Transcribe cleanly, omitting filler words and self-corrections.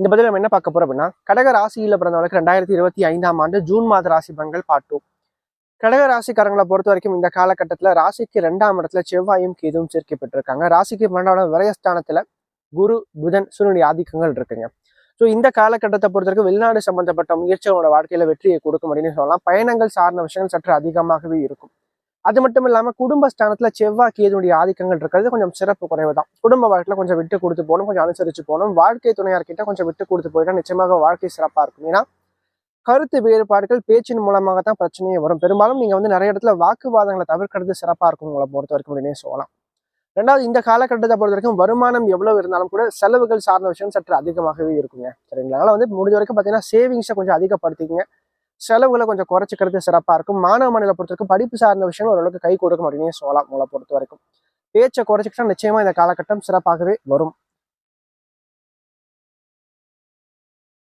இந்த பதில் நம்ம என்ன பார்க்க போறோம் அப்படின்னா, கடக ராசியில பிறந்தவங்களுக்கு 2025ஆம் ஆண்டு ஜூன் மாத ராசி பலன்கள் பார்ப்போம். கடக ராசிக்காரங்களை பொறுத்த வரைக்கும் இந்த காலகட்டத்துல ராசிக்கு 2ஆம் இடத்துல செவ்வாயும் கேதுவும் சேர்க்கப்பட்டிருக்காங்க. ராசிக்கு 12ஆம் விரயஸ்தானத்துல குரு, புதன், சூரியனுடைய ஆதிக்கங்கள் இருக்குங்க. ஸோ இந்த காலகட்டத்தை பொறுத்த வரைக்கும் வெளிநாடு சம்பந்தப்பட்ட முயற்சிகளோட வாழ்க்கையில வெற்றியை கொடுக்கும் அப்படின்னு சொல்லலாம். பயணங்கள் சார்ந்த விஷயங்கள் சற்று அதிகமாகவே இருக்கும். அது மட்டும் இல்லாம குடும்ப ஸ்தானத்துல செவ்வாய் கேதுனுடைய ஆதிக்கங்கள் இருக்கிறது கொஞ்சம் சிறப்பு குறைவு தான். குடும்ப வாழ்க்கையில கொஞ்சம் விட்டு கொடுத்து போகணும், கொஞ்சம் அனுசரிச்சு போகணும். வாழ்க்கை துணையார்கிட்ட கொஞ்சம் விட்டு கொடுத்து போயிட்டா நிச்சயமாக வாழ்க்கை சிறப்பா இருக்கும். ஏன்னா கருத்து வேறுபாடுகள் பேச்சின் மூலமாகத்தான் பிரச்சனையே வரும். பெரும்பாலும் நீங்க நிறைய இடத்துல வாக்குவாதங்களை தவிர்க்கிறது சிறப்பா இருக்கும் உங்களை பொறுத்த வரைக்கும் அப்படின்னே சொல்லலாம். ரெண்டாவது, இந்த காலகட்டத்தை பொறுத்த வரைக்கும் வருமானம் எவ்வளவு இருந்தாலும் கூட செலவுகள் சார்ந்த விஷயம் சற்று அதிகமாகவே இருக்குங்க. சரிங்களா? அதனால முடிஞ்ச வரைக்கும் பார்த்தீங்கன்னா சேவிங்ஸை கொஞ்சம் அதிகப்படுத்திக்கங்க. செலவுகளை கொஞ்சம் குறைச்சிக்கிறது சிறப்பா இருக்கும். மாணவ மாநில பொறுத்த வரைக்கும் படிப்பு சார்ந்த விஷயங்கள் ஓரளவுக்கு கை கொடுக்கும் அப்படின்னே சொல்லலாம். உங்களை பொறுத்த வரைக்கும் பேச்சை குறைச்சிக்கிட்டா நிச்சயமா இந்த காலகட்டம் சிறப்பாகவே வரும்.